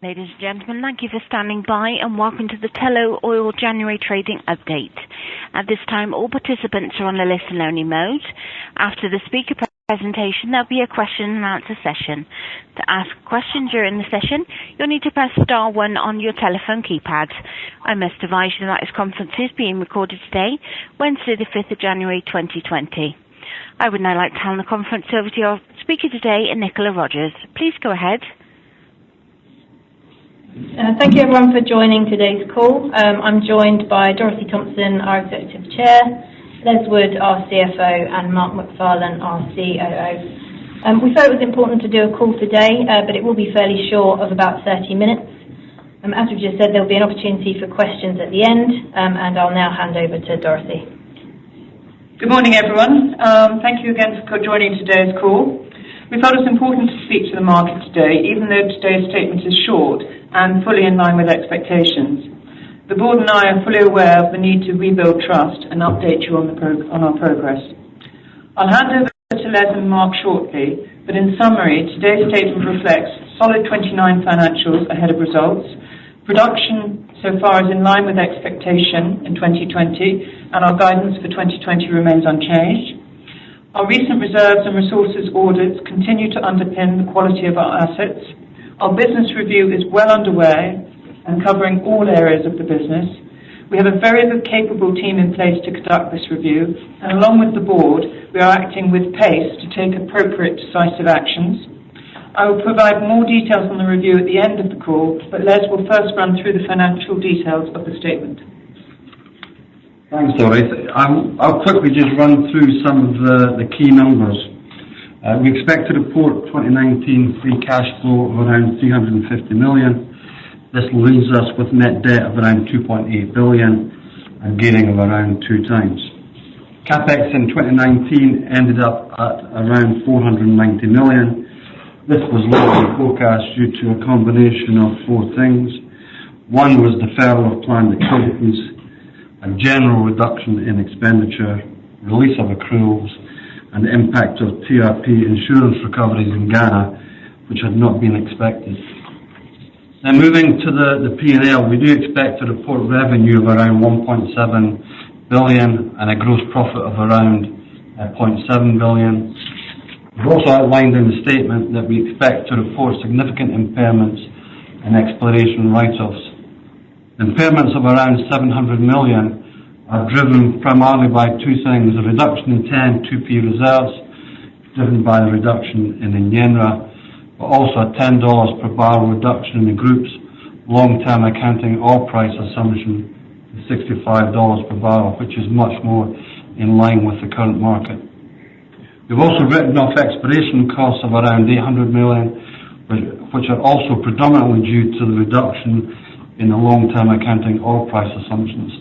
Ladies and gentlemen, thank you for standing by and welcome to the Tullow Oil January Trading Update. At this time, all participants are on a listen-only mode. After the speaker presentation, there'll be a question and answer session. To ask a question during the session, you'll need to press star 1 on your telephone keypad. I must advise you that this conference is being recorded today, Wednesday the 5th of January 2020. I would now like to hand the conference over to your speaker today, Nicola Rogers. Please go ahead. Thank you everyone for joining today's call. I'm joined by Dorothy Thompson, our Executive Chair, Les Wood, our CFO, and Mark McFarlane, our COO. We thought it was important to do a call today, but it will be fairly short, of about 30 minutes. As we've just said, there will be an opportunity for questions at the end, and I'll now hand over to Dorothy. Good morning everyone. Thank you again for joining today's call. We felt it's important to speak to the market today, even though today's statement is short and fully in line with expectations. The board and I are fully aware of the need to rebuild trust and update you on our progress. I'll hand over to Les and Mark shortly, but in summary, today's statement reflects solid 29 financials ahead of results. Production so far is in line with expectation in 2020, and our guidance for 2020 remains unchanged. Our recent reserves and resources audits continue to underpin the quality of our assets. Our business review is well underway and covering all areas of the business. We have a very capable team in place to conduct this review, and along with the board, we are acting with pace to take appropriate decisive actions. I will provide more details on the review at the end of the call, but Les will first run through the financial details of the statement. Thanks, Dorothy. I'll quickly just run through some of the key numbers. We expect to report 2019 free cash flow of around 350 million. This leaves us with net debt of around 2.8 billion and gearing of around 2 times. CapEx in 2019 ended up at around 490 million. This was lower than forecast due to a combination of 4 things. One was deferral of planned activities, a general reduction in expenditure, release of accruals, and the impact of TRP insurance recoveries in Ghana, which had not been expected. Now moving to the P&L, we do expect to report revenue of around 1.7 billion and a gross profit of around 0.7 billion. We've also outlined in the statement that we expect to report significant impairments and exploration write-offs. Impairments of around 700 million are driven primarily by 2 things: a reduction in 10 2P reserves, driven by the reduction in Enyenra, but also a $10 per barrel reduction in the group's long-term accounting oil price assumption to $65 per barrel, which is much more in line with the current market. We've also written off exploration costs of around 800 million, which are also predominantly due to the reduction in the long-term accounting oil price assumptions,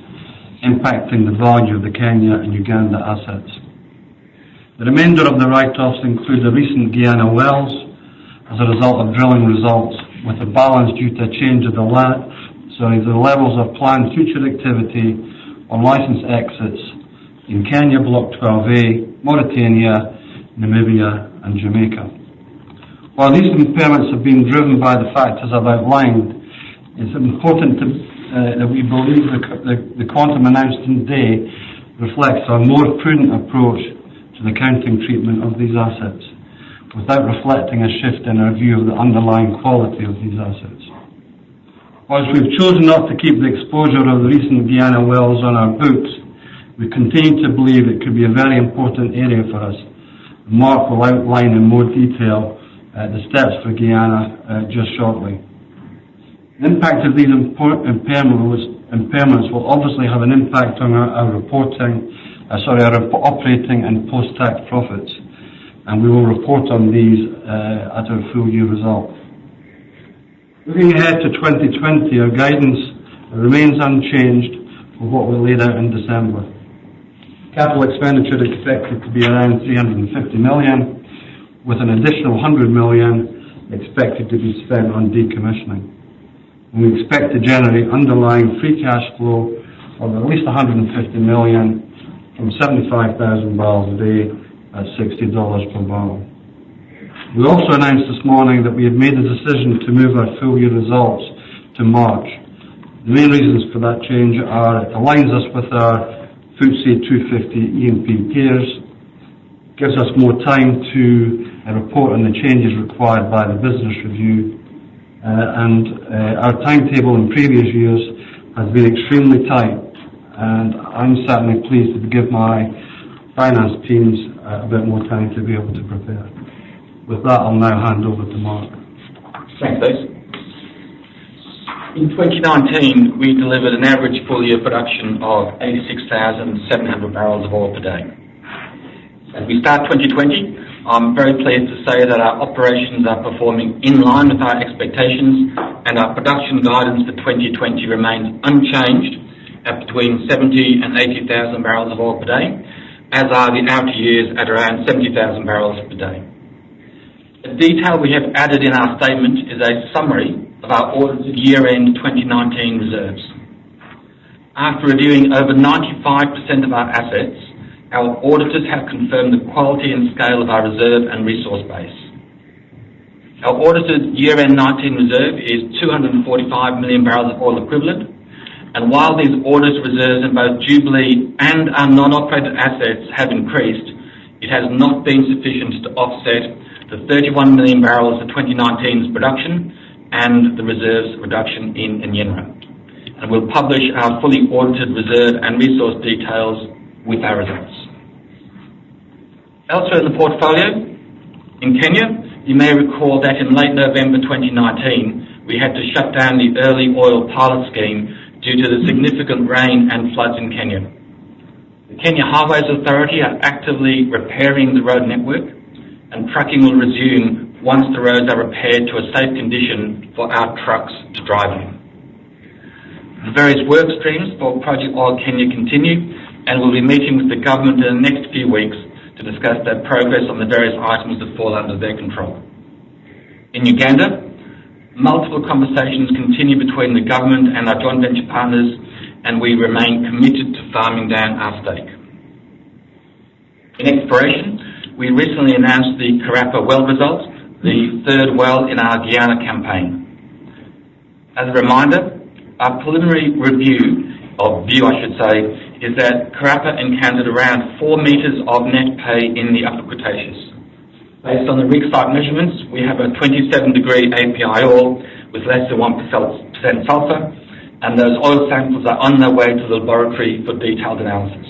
impacting the value of the Kenya and Uganda assets. The remainder of the write-offs include the recent Guyana wells as a result of drilling results, with a balance due to a change of the levels of planned future activity on licence exits in Kenya Block 12A, Mauritania, Namibia and Jamaica. While these impairments have been driven by the factors I've outlined, it's important that we believe the quantum announced today reflects a more prudent approach to the accounting treatment of these assets, without reflecting a shift in our view of the underlying quality of these assets. Whilst we've chosen not to keep the exposure of the recent Guyana wells on our books, we continue to believe it could be a very important area for us. Mark will outline in more detail the steps for Guyana just shortly. The impact of these impairments will obviously have an impact on our operating and post-tax profits, and we will report on these at our full year result. Looking ahead to 2020, our guidance remains unchanged from what we laid out in December. Capital expenditure is expected to be around 350 million, with an additional 100 million expected to be spent on decommissioning. And we expect to generate underlying free cash flow of at least 150 million from 75,000 barrels a day at $60 per barrel. We also announced this morning that we have made the decision to move our full year results to March. The main reasons for that change are it aligns us with our FTSE 250 E&P peers, gives us more time to report on the changes required by the business review, and our timetable in previous years has been extremely tight, and I'm certainly pleased to give my finance teams a bit more time to be able to prepare. With that, I'll now hand over to Mark. Thanks, Dave. In 2019, we delivered an average full-year production of 86,700 barrels of oil per day. As we start 2020, I'm very pleased to say that our operations are performing in line with our expectations, and our production guidance for 2020 remains unchanged at between 70 and 80,000 barrels of oil per day, as are the outer years at around 70,000 barrels per day. The detail we have added in our statement is a summary of our audited year-end 2019 reserves. After reviewing over 95% of our assets, our auditors have confirmed the quality and scale of our reserve and resource base. Our audited year-end 19 reserve is 245 million barrels of oil equivalent, and while these audited reserves in both Jubilee and our non-operated assets have increased, it has not been sufficient to offset the 31 million barrels of 2019's production and the reserves reduction in Enyenra. And we'll publish our fully audited reserve and resource details with our results. Elsewhere in the portfolio, in Kenya, you may recall that in late November 2019, we had to shut down the early oil pilot scheme due to the significant rain and floods in Kenya. The Kenya Highways Authority are actively repairing the road network, and trucking will resume once the roads are repaired to a safe condition for our trucks to drive in. The various work streams for Project Oil Kenya continue, and we'll be meeting with the government in the next few weeks to discuss their progress on the various items that fall under their control. In Uganda, multiple conversations continue between the government and our joint venture partners, and we remain committed to farming down our stake. In exploration, we recently announced the Karapa well results, the third well in our Guyana campaign. As a reminder, our preliminary view is that Karapa encountered around 4 metres of net pay in the Upper Cretaceous. Based on the rig site measurements, we have a 27-degree API oil with less than 1% sulphur, and those oil samples are on their way to the laboratory for detailed analysis.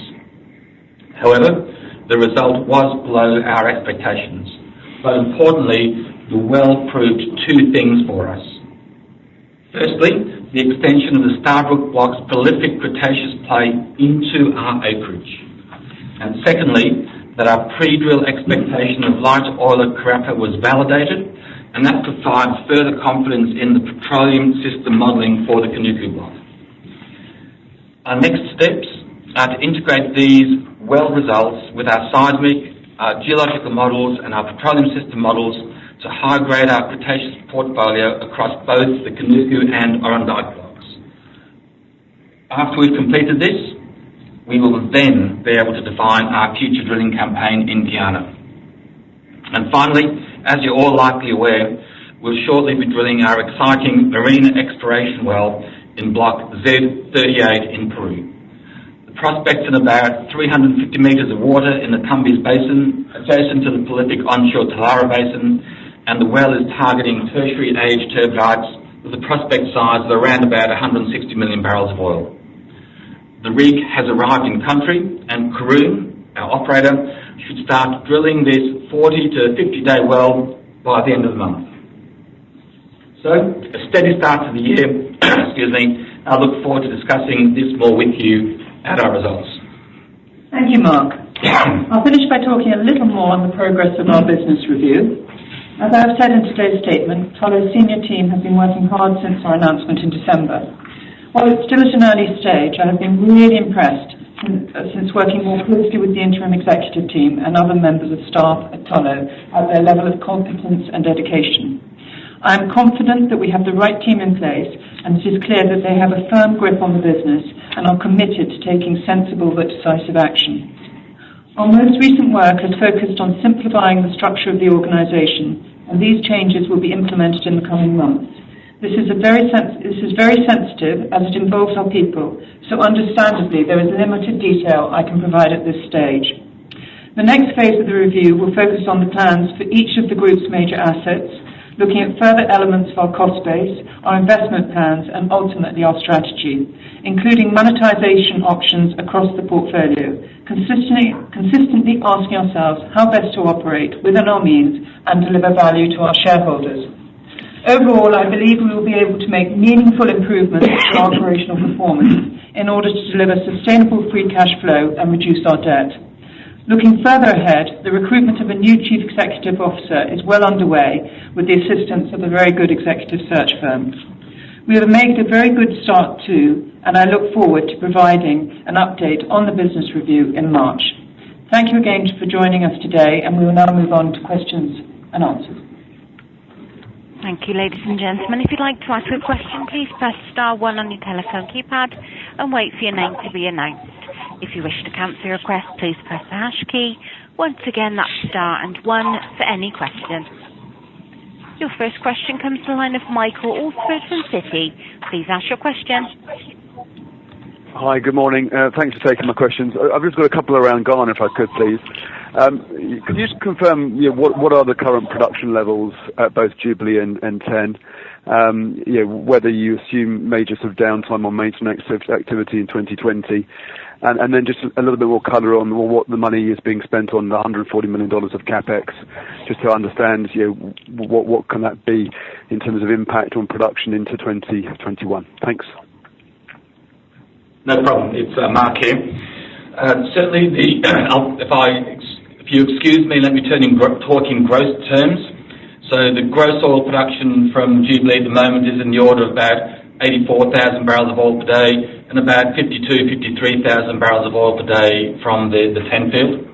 However, the result was below our expectations. But importantly, the well proved two things for us. Firstly, the extension of the Starbrook Block's prolific Cretaceous play into our acreage. And secondly, that our pre-drill expectation of light oil at Karapa was validated, and that provides further confidence in the petroleum system modelling for the Kanuku Block. Our next steps are to integrate these well results with our seismic, our geological models and our petroleum system models to high-grade our Cretaceous portfolio across both the Kanuku and Orondike blocks. After we've completed this, we will then be able to define our future drilling campaign in Guyana. And finally, as you're all likely aware, we'll shortly be drilling our exciting marine exploration well in Block Z38 in Peru. Prospects in about 350 metres of water in the Tumbes Basin, adjacent to the prolific onshore Tullow Basin, and the well is targeting tertiary age turbidites with a prospect size of around about 160 million barrels of oil. The rig has arrived in country, and Karoon, our operator, should start drilling this 40 to 50-day well by the end of the month. So, a steady start to the year, I look forward to discussing this more with you at our results. Thank you, Mark. I'll finish by talking a little more on the progress of our business review. As I have said in today's statement, Tullow's senior team has been working hard since our announcement in December. While it's still at an early stage, I have been really impressed since working more closely with the interim executive team and other members of staff at Tullow at their level of competence and dedication. I am confident that we have the right team in place, and it is clear that they have a firm grip on the business and are committed to taking sensible but decisive action. Our most recent work has focused on simplifying the structure of the organisation, and these changes will be implemented in the coming months. This is very sensitive as it involves our people, so understandably there is limited detail I can provide at this stage. The next phase of the review will focus on the plans for each of the group's major assets, looking at further elements of our cost base, our investment plans, and ultimately our strategy, including monetization options across the portfolio, consistently asking ourselves how best to operate within our means and deliver value to our shareholders. Overall, I believe we will be able to make meaningful improvements to our operational performance in order to deliver sustainable free cash flow and reduce our debt. Looking further ahead, the recruitment of a new Chief Executive Officer is well underway with the assistance of a very good executive search firm. We have made a very good start too, and I look forward to providing an update on the business review in March. Thank you again for joining us today, and we will now move on to questions and answers. Thank you, ladies and gentlemen. If you'd like to ask a question, please press star 1 on your telephone keypad and wait for your name to be announced. If you wish to cancel your request, please press the hash key. Once again, that's star and 1 for any question. Your first question comes to the line of Michael Alsford from Citi. Please ask your question. Hi, good morning. Thanks for taking my questions. I've just got a couple around Ghana, if I could, please. Could you just confirm what are the current production levels at both Jubilee and TEN? Whether you assume major sort of downtime on maintenance activity in 2020, and then just a little bit more colour on what the money is being spent on, the $140 million of capex, just to understand what can that be in terms of impact on production into 2021. Thanks. No problem. It's Mark here. Certainly, if you excuse me, let me talk in gross terms. So the gross oil production from Jubilee at the moment is in the order of about 84,000 barrels of oil per day and about 53,000 barrels of oil per day from the TEN field.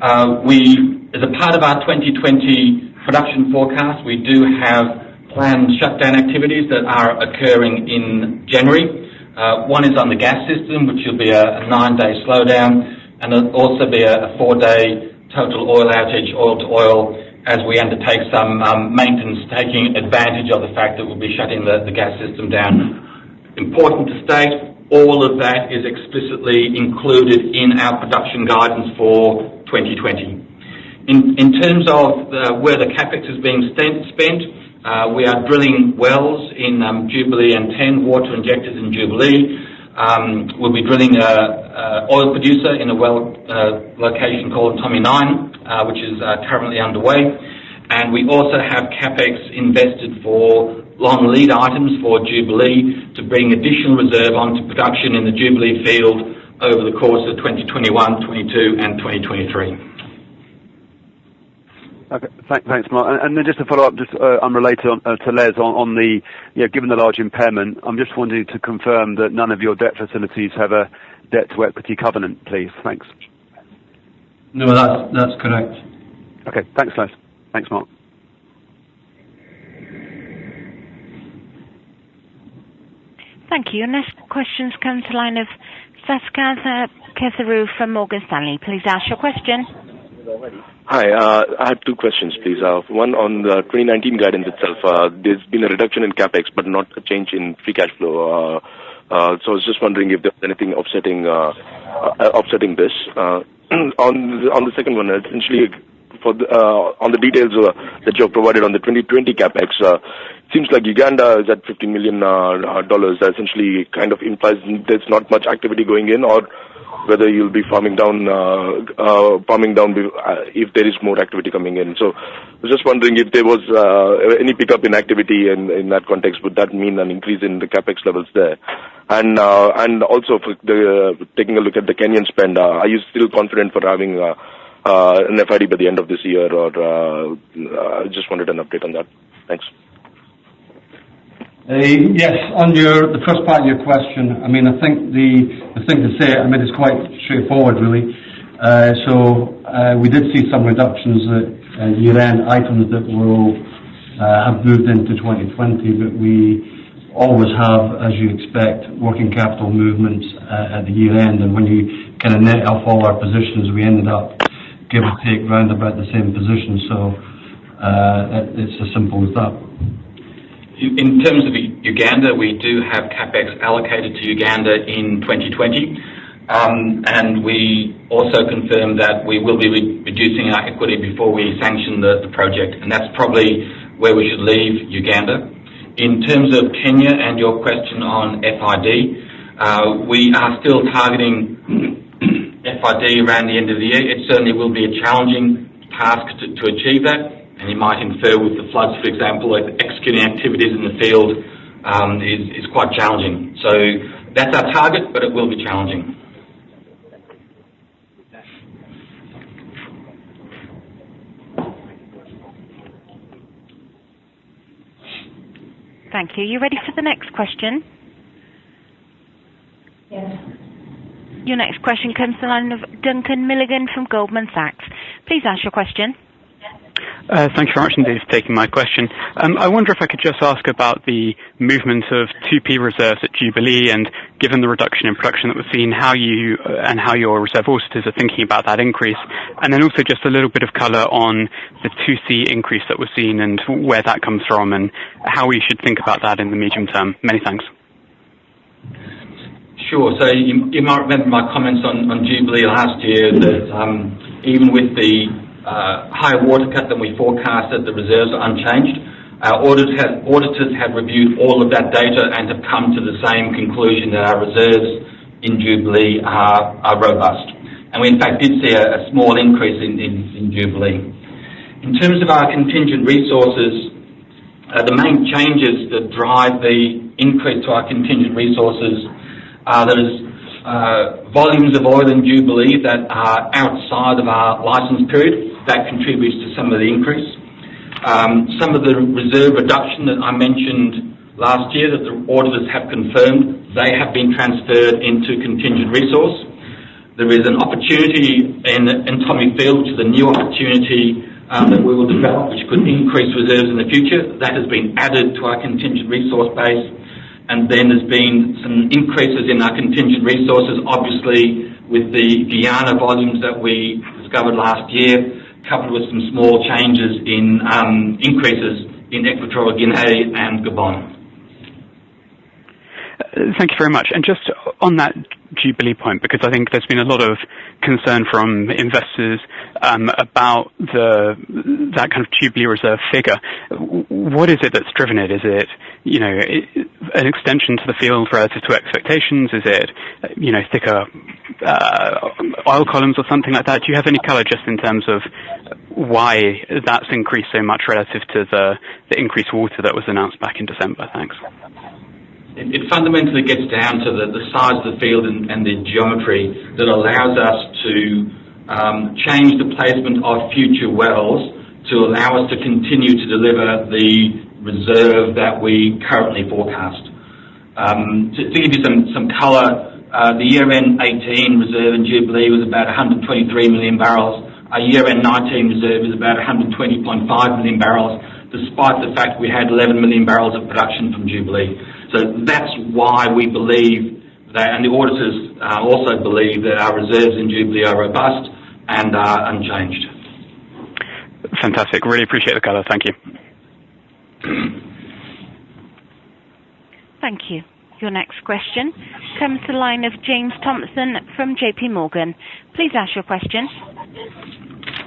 As a part of our 2020 production forecast, we do have planned shutdown activities that are occurring in January. One is on the gas system, which will be a 9-day slowdown, and it'll also be a 4-day total oil outage, oil to oil, as we undertake some maintenance, taking advantage of the fact that we'll be shutting the gas system down. Important to state, all of that is explicitly included in our production guidance for 2020. In terms of where the capex is being spent, we are drilling wells in Jubilee and TEN, water injectors in Jubilee. We'll be drilling an oil producer in a well location called Tommy 9, which is currently underway. And we also have capex invested for long lead items for Jubilee to bring additional reserve onto production in the Jubilee field over the course of 2021, 22 and 2023. Okay, thanks, Mark. And then just to follow up, just unrelated to Les on the, given the large impairment, I'm just wanting to confirm that none of your debt facilities have a debt-to-equity covenant, please. Thanks. No, that's correct. Okay, thanks, Les. Thanks, Mark. Thank you. Your next questions come to the line of Saskia Ketharu from Morgan Stanley. Please ask your question. Hi, I have two questions, please. One on the 2019 guidance itself. There's been a reduction in capex, but not a change in free cash flow. So I was just wondering if there's anything offsetting this. On the second one, essentially, on the details that you have provided on the 2020 capex, seems like Uganda is at $15 million. That essentially kind of implies there's not much activity going in, or whether you'll be farming down if there is more activity coming in. So I was just wondering if there was any pickup in activity in that context. Would that mean an increase in the capex levels there? And also for taking a look at the Kenyan spend, are you still confident for having an FID by the end of this year, or I just wanted an update on that. Thanks. Yes, on the first part of your question, I mean, I think the thing to say, I mean, it's quite straightforward, really. So we did see some reductions at year-end, items that will have moved into 2020, but we always have, as you expect, working capital movements at the year-end, and when you kind of net off all our positions, we ended up, give or take, round about the same position. So It's as simple as that. In terms of Uganda, we do have CapEx allocated to Uganda in 2020, and we also confirm that we will be reducing our equity before we sanction the project, and that's probably where we should leave Uganda. In terms of Kenya and your question on FID, we are still targeting FID around the end of the year. It certainly will be a challenging task to achieve that. And you might infer with the floods, for example, like executing activities in the field is quite challenging. So that's our target, but it will be challenging. Thank you. You ready for the next question? Yes. Your next question comes to the line of Duncan Milligan from Goldman Sachs. Please ask your question. Thank you very much indeed for taking my question. I wonder if I could just ask about the movement of 2P reserves at Jubilee, and given the reduction in production that we've seen, how your reserve auditors are thinking about that increase, and then also just a little bit of colour on the 2C increase that we've seen and where that comes from and how we should think about that in the medium term. Many thanks. Sure. So you might remember my comments on Jubilee last year that even with the higher water cut than we forecasted, the reserves are unchanged. Our auditors have reviewed all of that data and have come to the same conclusion that our reserves in Jubilee are robust. And we in fact did see a small increase in Jubilee. In terms of our contingent resources, the main changes that drive the increase to our contingent resources are volumes of oil in Jubilee that are outside of our licence period. That contributes to some of the increase. Some of the reserve reduction that I mentioned last year that the auditors have confirmed, they have been transferred into contingent resource. There is an opportunity in Tommy Field, which is a new opportunity that we will develop, which could increase reserves in the future. That has been added to our contingent resource base. And then there's been some increases in our contingent resources, obviously with the Guyana volumes that we discovered last year, coupled with some small changes in increases in Equatorial Guinea and Gabon. Thank you very much. And just on that Jubilee point, because I think there's been a lot of concern from investors about that kind of Jubilee reserve figure. What is it that's driven it? Is it, an extension to the field relative to expectations? Is it, thicker oil columns or something like that? Do you have any colour just in terms of why that's increased so much relative to the increased water that was announced back in December? Thanks. It fundamentally gets down to the size of the field and the geometry that allows us to change the placement of future wells to allow us to continue to deliver the reserve that we currently forecast. To give you some colour, the year-end 18 reserve in Jubilee was about 123 million barrels. Our year-end 19 reserve is about 120.5 million barrels, despite the fact we had 11 million barrels of production from Jubilee. So that's why we believe that, and the auditors also believe that our reserves in Jubilee are robust and are unchanged. Fantastic. Really appreciate the colour. Thank you. Thank you. Your next question comes to the line of James Thompson from JP Morgan. Please ask your question.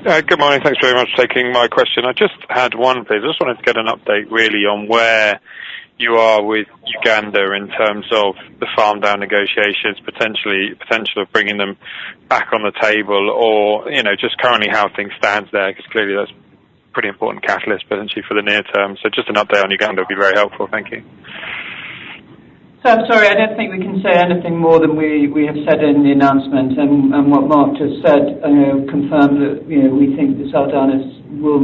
Good morning. Thanks very much for taking my question. I just had one, please. I just wanted to get an update really on where you are with Uganda in terms of the farm down negotiations, potential of bringing them back on the table, or just currently how things stand there, because clearly that's a pretty important catalyst potentially for the near term. So just an update on Uganda would be very helpful. Thank you. So I'm sorry, I don't think we can say anything more than we have said in the announcement, and what Mark just said confirmed that we think the sell-down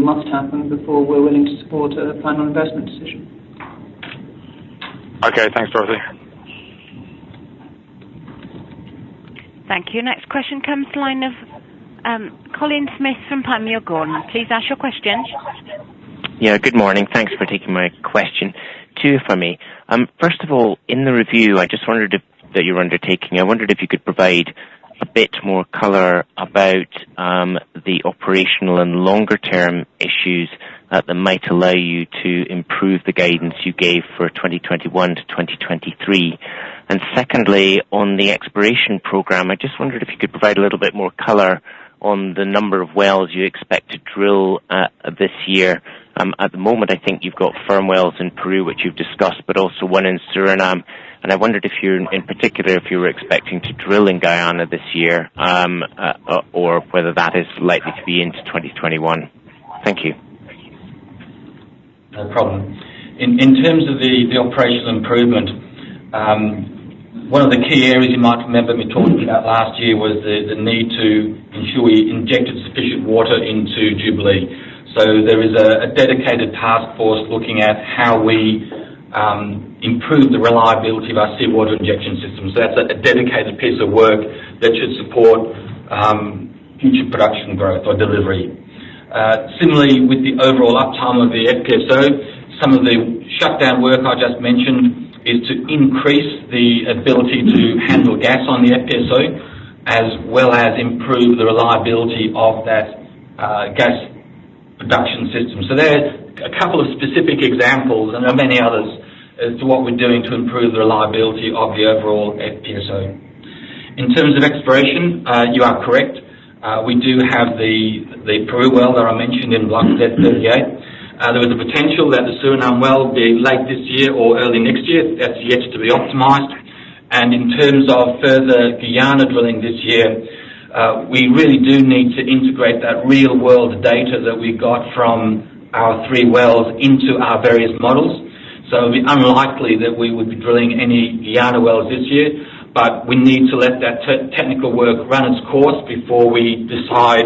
must happen before we're willing to support a final investment decision. Okay, thanks, Dorothy. Thank you. Next question comes to the line of Colin Smith from Panmure Gordon. Please ask your question. Yeah, good morning. Thanks for taking my question. Two for me. First of all, in the review, I just wondered that you were undertaking, I wondered if you could provide a bit more colour about the operational and longer-term issues that might allow you to improve the guidance you gave for 2021 to 2023? And secondly, on the exploration program, I just wondered if you could provide a little bit more colour on the number of wells you expect to drill this year. At the moment, I think you've got firm wells in Peru, which you've discussed, but also one in Suriname. And I wondered if you were expecting to drill in Guyana this year, or whether that is likely to be into 2021. Thank you. No problem. In terms of the operational improvement, one of the key areas you might remember me talking about last year was the need to ensure we injected sufficient water into Jubilee. So there is a dedicated task force looking at how we improve the reliability of our seawater injection system. So that's a dedicated piece of work that should support future production growth or delivery. Similarly, with the overall uptime of the FPSO, some of the shutdown work I just mentioned is to increase the ability to handle gas on the FPSO, as well as improve the reliability of that gas production system. So there are a couple of specific examples, and there are many others, as to what we're doing to improve the reliability of the overall FPSO. In terms of exploration, you are correct. We do have the Peru well that I mentioned in Block Z38. There was a potential that the Suriname well will be late this year or early next year. That's yet to be optimised. And in terms of further Guyana drilling this year, we really do need to integrate that real-world data that we got from our 3 wells into our various models. So it would be unlikely that we would be drilling any Guyana wells this year, but we need to let that technical work run its course before we decide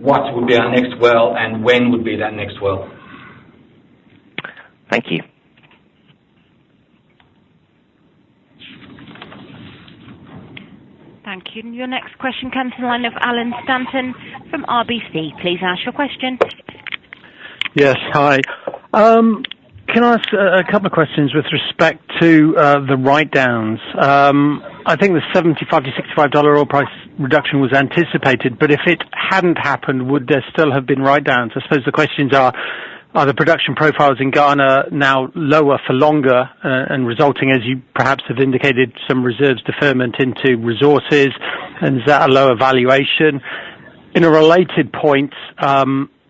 what would be our next well and when would be that next well. Thank you. Thank you. Your next question comes from the line of Alan Stanton from RBC. Please ask your question. Yes, hi. Can I ask a couple of questions with respect to the write-downs? I think the $75 to $65 oil price reduction was anticipated, but if it hadn't happened, would there still have been write-downs? I suppose the questions are the production profiles in Ghana now lower for longer and resulting, as you perhaps have indicated, some reserves deferment into resources, and is that a lower valuation? In a related point,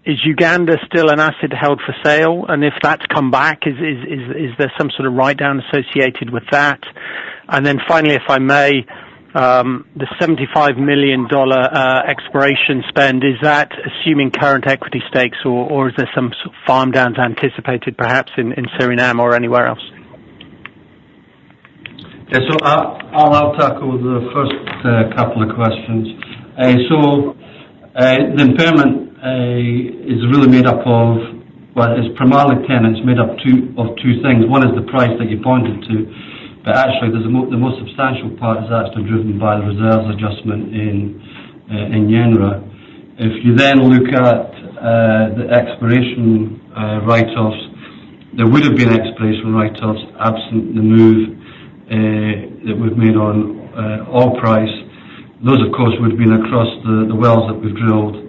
is Uganda still an asset held for sale? And if that's come back, is there some sort of write-down associated with that? And then finally, if I may, the $75 million exploration spend, is that assuming current equity stakes, or is there some sort of farm downs anticipated perhaps in Suriname or anywhere else? Yeah, so I'll tackle the first couple of questions. The impairment is really made up of, well, it's primarily 10. It's made up of two things. One is the price that you pointed to, but actually the most substantial part is actually driven by the reserves adjustment in Yenra. If you then look at the exploration write-offs, there would have been exploration write-offs absent the move that we've made on oil price. Those, of course, would have been across the wells that we've drilled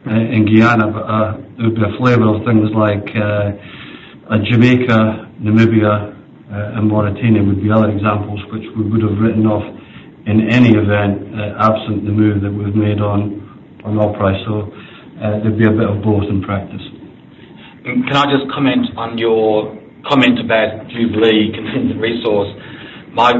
in Guyana, but there would be a flavour of things like Jamaica, Namibia, and Mauritania would be other examples which we would have written off in any event absent the move that we've made on oil price. So there'd be a bit of both in practice. Can I just comment on your comment about Jubilee contingent resource? My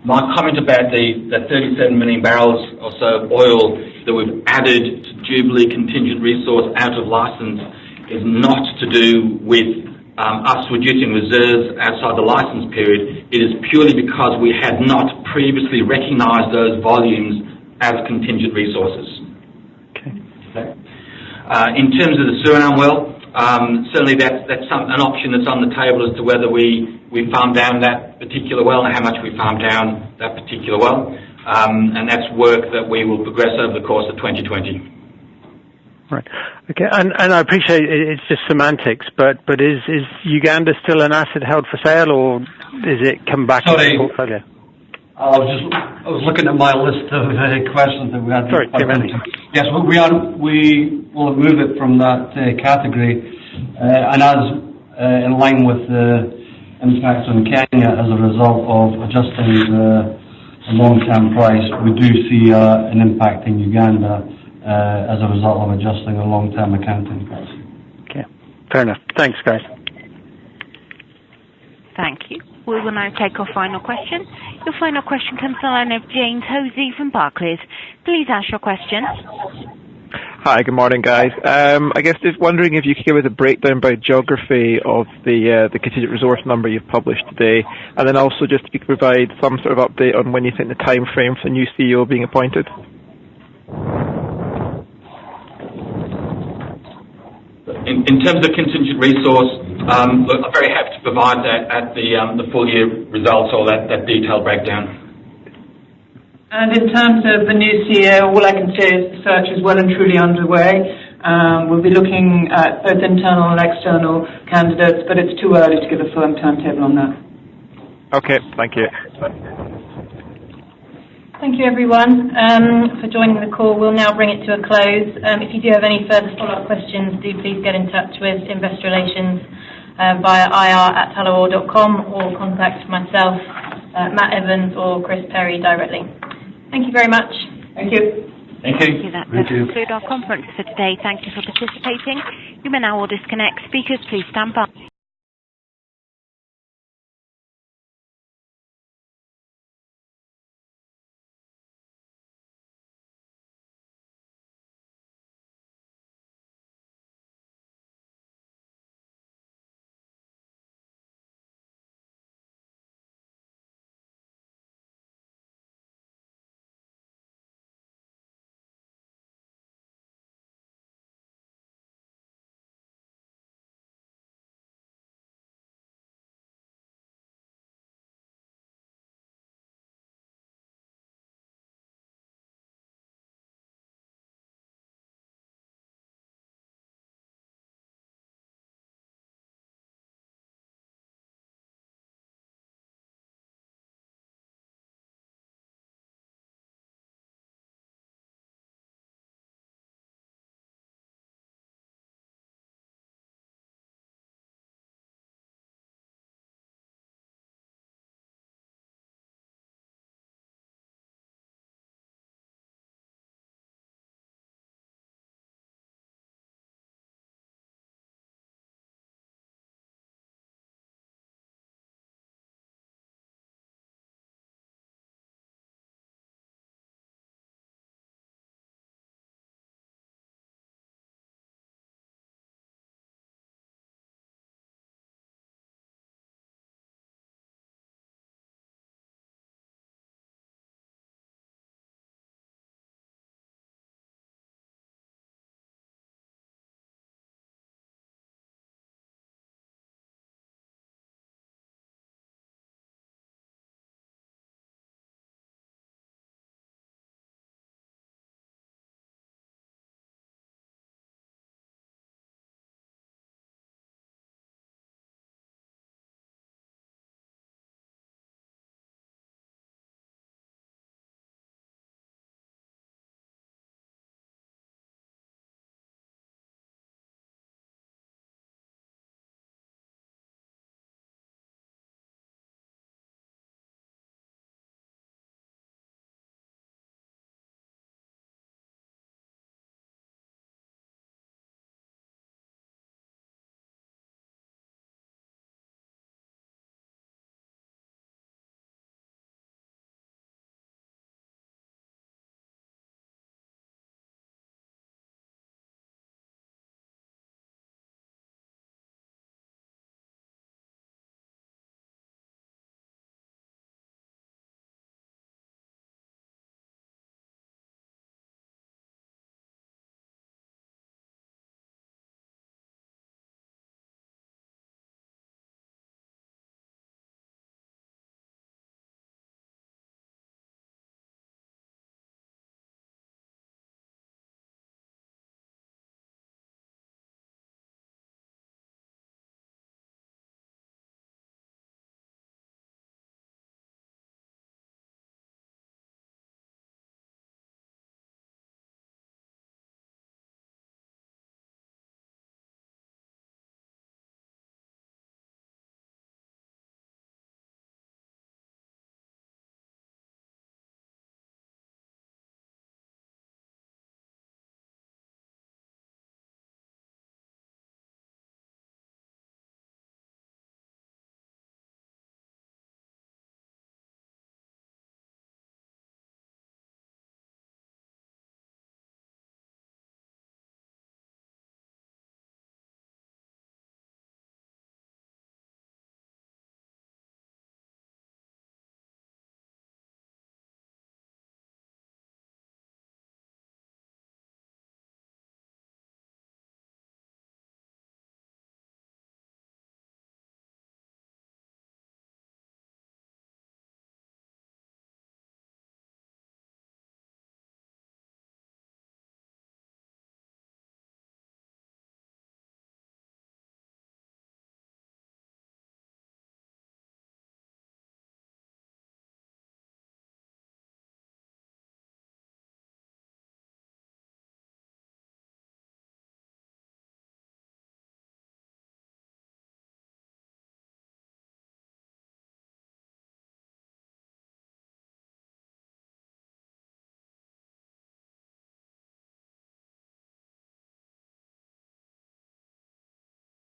comment about the 37 million barrels or so of oil that we've added to Jubilee contingent resource out of license is not to do with us reducing reserves outside the license period. It is purely because we had not previously recognised those volumes as contingent resources. Okay. In terms of the Suriname well, certainly that's an option that's on the table as to whether we farm down that particular well and how much we farm down that particular well. And that's work that we will progress over the course of 2020. Right. Okay. And I appreciate it's just semantics, but is Uganda still an asset held for sale, or is it come back into the portfolio? I was looking at my list of questions that we had. Sorry, yes, we will move it from that category. And as in line with the impacts on Kenya as a result of adjusting the long-term price, we do see an impact in Uganda as a result of adjusting the long-term accounting price. Okay, fair enough. Thanks, guys. Thank you. We will now take our final question. Your final question comes from the line of James Hosey from Barclays. Please ask your question. Hi, good morning, guys. I guess just wondering if you could give us a breakdown by geography of the contingent resource number you've published today, and then also just if you could provide some sort of update on when you think the time frame for the new CEO being appointed. In terms of contingent resource, look, I'm very happy to provide that at the full year results, or that detailed breakdown. And in terms of the new CEO, all I can say is the search is well and truly underway. We'll be looking at both internal and external candidates, but it's too early to give a firm timetable on that. Okay, thank you. Thank you, everyone, for joining the call. We'll now bring it to a close. If you do have any further follow-up questions, do please get in touch with Investor Relations via ir@tullow.com, or contact myself, Matt Evans, or Chris Perry directly. Thank you very much. Thank you. Thank you. That does conclude our conference for today. Thank you for participating. You may now all disconnect. Speakers, please stand by.